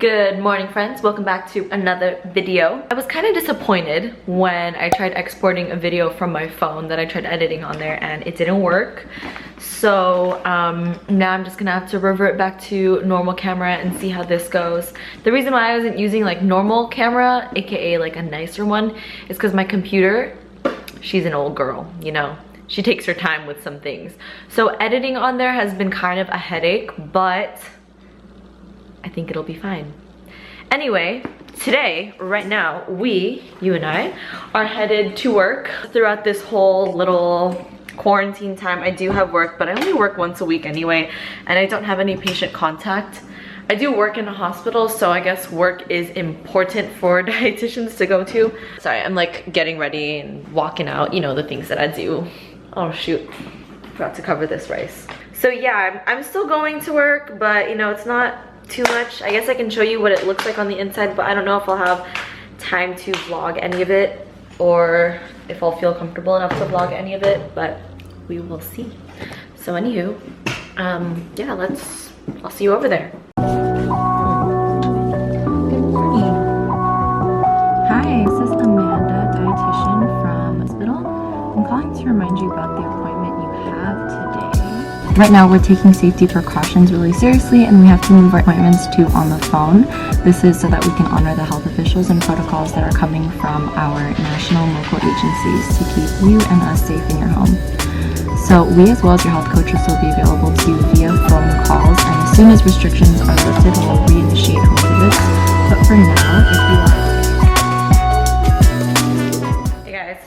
Good morning, friends. Welcome back to another video. I was kind of disappointed when I tried exporting a video from my phone that I tried editing on there and it didn't work. So now I'm just gonna have to revert back to normal camera and see how this goes. The reason why I wasn't using like normal camera, aka like a nicer one, is because my computer, she's an old girl, you know. She takes her time with some things. So editing on there has been kind of a headache, but I think it'll be fine. Anyway, today, right now, you and I, are headed to work. Throughout this whole little quarantine time, I do have work, but I only work once a week anyway, and I don't have any patient contact. I do work in a hospital, so I guess work is important for dietitians to go to. Sorry, I'm like getting ready and walking out, you know, the things that I do. Oh shoot, forgot to cover this rice. So yeah, I'm still going to work, but you know, it's not too much. I guess I can show you what it looks like on the inside, but I don't know if I'll have time to vlog any of it or if I'll feel comfortable enough to vlog any of it, but we will see. So anywho, yeah, I'll see you over there. Good morning. Hi, this is Amanda, dietitian from hospital. I'm calling to remind you about the appointment you have today. Right now we're taking safety precautions really seriously and we have to move our appointments to on the phone. This is so that we can honor the health officials and protocols that are coming from our national and local agencies to keep you and us safe in your home. So we, as well as your health coaches, will be available to you via phone calls, and as soon as restrictions are lifted, we'll reinitiate home visits. But for now, if you are...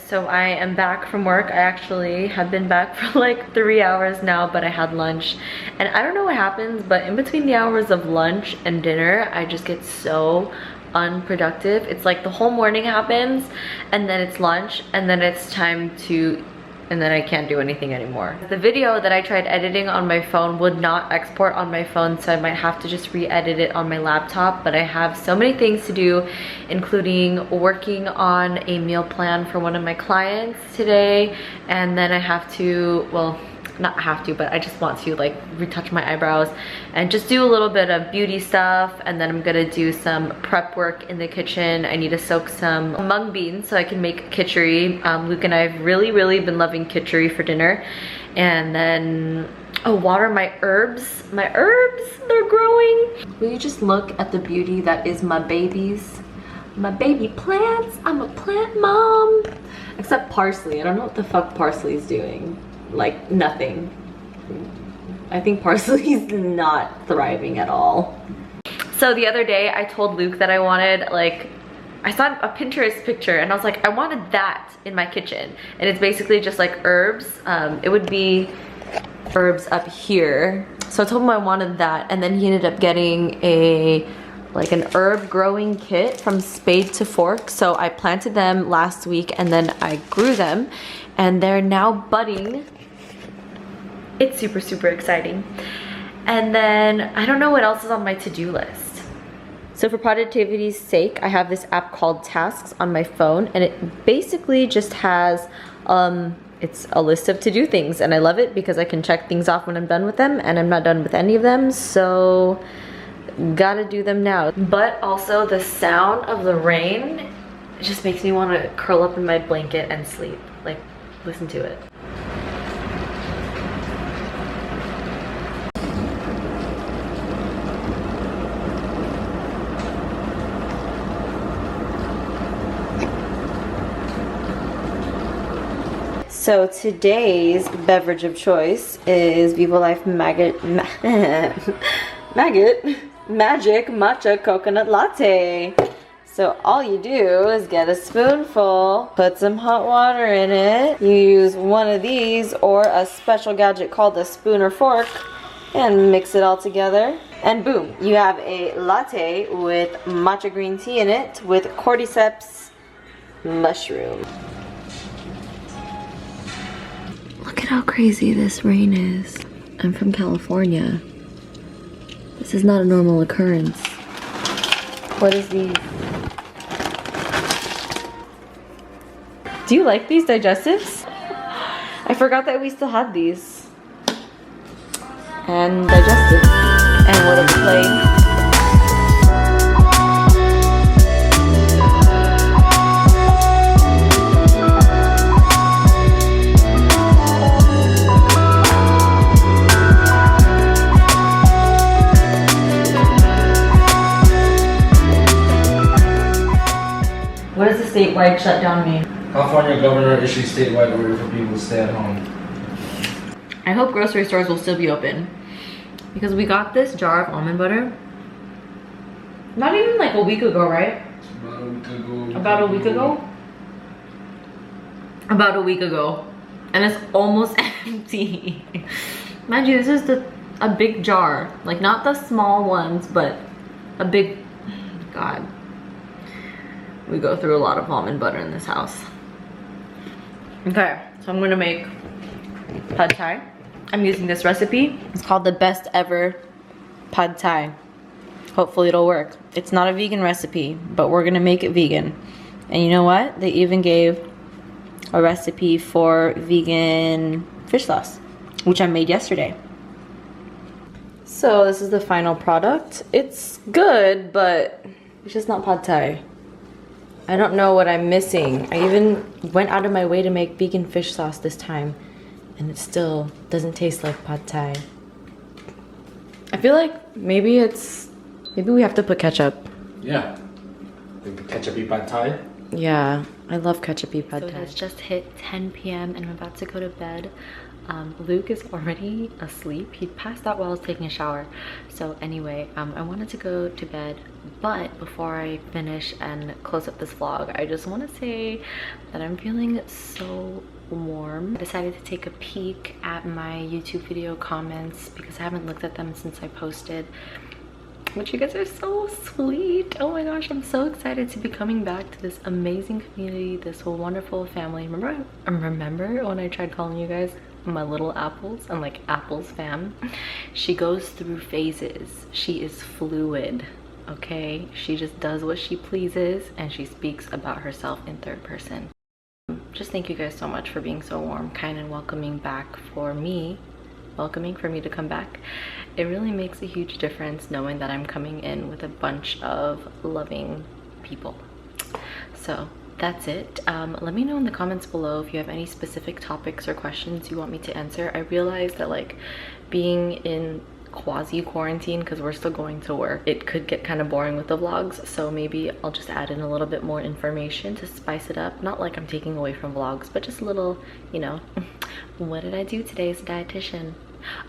So I am back from work. I actually have been back for like 3 hours now, but I had lunch. And I don't know what happens, but in between the hours of lunch and dinner, I just get so unproductive. It's like the whole morning happens, and then it's lunch, and then it's time to, and then I can't do anything anymore. The video that I tried editing on my phone would not export on my phone, so I might have to just re-edit it on my laptop, but I have so many things to do, including working on a meal plan for one of my clients today, and then I have to, well, not have to, but I just want to like retouch my eyebrows and just do a little bit of beauty stuff, and then I'm gonna do some prep work in the kitchen. I need to soak some mung beans so I can make khichdi. Luke and I have really been loving khichdi for dinner. And then water my herbs. My herbs, they're growing. Will you just look at the beauty that is my babies? My baby plants. I'm a plant mom. Except parsley. I don't know what the fuck parsley is doing. Like nothing. I think parsley is not thriving at all. So the other day I told Luke that I wanted, like, I saw a Pinterest picture and I was like, I wanted that in my kitchen, and it's basically just like herbs. It would be herbs up here, so I told him I wanted that, and then he ended up getting an herb growing kit from Spade to Fork. So I planted them last week and then I grew them and they're now budding. It's super exciting. And then I don't know what else is on my to-do list. So for productivity's sake, I have this app called Tasks on my phone, and it basically just has it's a list of to-do things, and I love it because I can check things off when I'm done with them, and I'm not done with any of them, so gotta do them now. But also the sound of the rain just makes me want to curl up in my blanket and sleep. Like, listen to it. So today's beverage of choice is VIVOLIFE Magic Matcha Coconut Latte. So all you do is get a spoonful, put some hot water in it, you use one of these or a special gadget called a spoon or fork, and mix it all together, and boom, you have a latte with matcha green tea in it with cordyceps mushroom. Look at how crazy this rain is. I'm from California. This is not a normal occurrence. What is these? Do you like these digestives? I forgot that we still had these. And digestives. And what a play. statewide shutdown mean? California governor issued statewide order for people to stay at home. I hope grocery stores will still be open. Because we got this jar of almond butter. Not even like a week ago, right? About a week ago. About a week ago? About a week ago. And it's almost empty. Mind you, this is a big jar. Like not the small ones, but a big, God. We go through a lot of almond butter in this house. Okay, so I'm gonna make pad thai. I'm using this recipe. It's called the best ever pad thai. Hopefully it'll work. It's not a vegan recipe, but we're gonna make it vegan. And you know what? They even gave a recipe for vegan fish sauce, which I made yesterday. So this is the final product. It's good, but it's just not pad thai. I don't know what I'm missing. I even went out of my way to make vegan fish sauce this time, and it still doesn't taste like pad thai. I feel like maybe we have to put ketchup. Yeah. The ketchup pad thai. Yeah, I love ketchup-y pad thai. So it's just hit 10 p.m. and I'm about to go to bed. Luke is already asleep. He passed out while I was taking a shower. So anyway, I wanted to go to bed, but before I finish and close up this vlog, I just want to say that I'm feeling so warm. I decided to take a peek at my YouTube video comments because I haven't looked at them since I posted. But you guys are so sweet. Oh my gosh, I'm so excited to be coming back to this amazing community, this whole wonderful family. Remember when I tried calling you guys my little apples? I'm like apples fam. She goes through phases. She is fluid, okay? She just does what she pleases and she speaks about herself in third person. Just thank you guys so much for being so warm, kind, and welcoming for me to come back. It really makes a huge difference knowing that I'm coming in with a bunch of loving people. So that's it. Let me know in the comments below if you have any specific topics or questions you want me to answer. I realize that like being in quasi quarantine, because we're still going to work, it could get kind of boring with the vlogs, so maybe I'll just add in a little bit more information to spice it up. Not like I'm taking away from vlogs, but just a little, you know, what did I do today as a dietitian?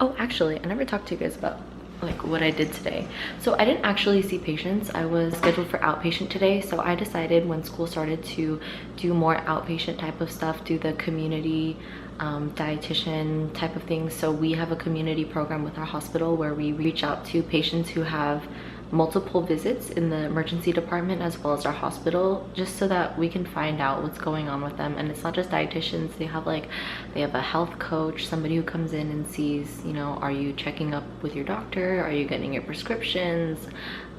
Oh, actually, I never talked to you guys about like what I did today. So I didn't actually see patients. I was scheduled for outpatient today, so I decided when school started to do more outpatient type of stuff, do the community dietitian type of things. So we have a community program with our hospital where we reach out to patients who have multiple visits in the emergency department as well as our hospital, just so that we can find out what's going on with them. And it's not just dietitians, they have a health coach, somebody who comes in and sees, you know, are you checking up with your doctor, are you getting your prescriptions,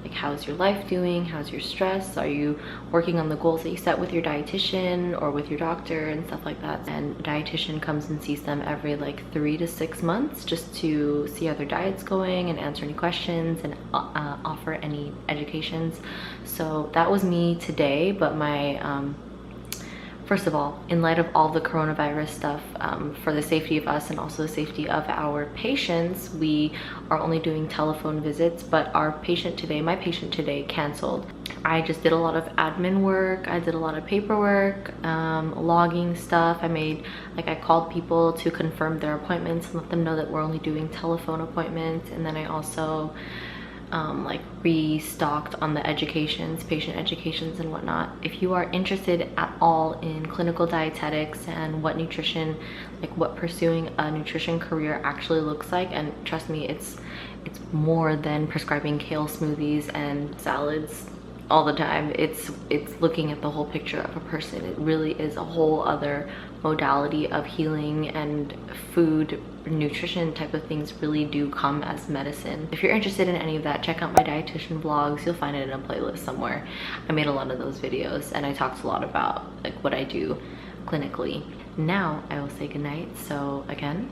like how's your life doing, how's your stress, are you working on the goals that you set with your dietitian or with your doctor and stuff like that. And a dietitian comes and sees them every like 3 to 6 months just to see how their diet's going and answer any questions and offer any educations. So that was me today, but my first of all, in light of all the coronavirus stuff, for the safety of us and also the safety of our patients, we are only doing telephone visits, but my patient today canceled. I just did a lot of admin work, I did a lot of paperwork, logging stuff. I called people to confirm their appointments and let them know that we're only doing telephone appointments. And then I also like restocked on the patient educations and whatnot. If you are interested at all in clinical dietetics and what nutrition, like what pursuing a nutrition career actually looks like, and trust me, it's more than prescribing kale smoothies and salads all the time. It's looking at the whole picture of a person. It really is a whole other modality of healing, and food, nutrition type of things really do come as medicine. If you're interested in any of that, check out my dietitian vlogs. You'll find it in a playlist somewhere. I made a lot of those videos and I talked a lot about like what I do clinically. Now I will say goodnight. So again,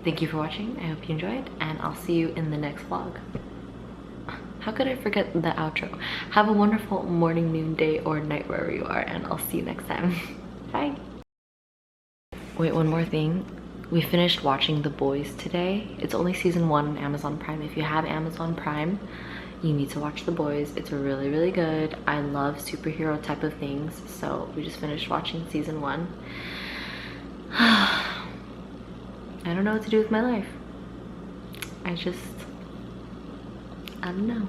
thank you for watching. I hope you enjoyed, and I'll see you in the next vlog. How could I forget the outro? Have a wonderful morning, noon, day, or night wherever you are, and I'll see you next time. Bye. Wait, one more thing. We finished watching The Boys today. It's only season 1 on Amazon Prime. If you have Amazon Prime, you need to watch The Boys. It's really, really good. I love superhero type of things, so we just finished watching season 1. I don't know what to do with my life. I don't know.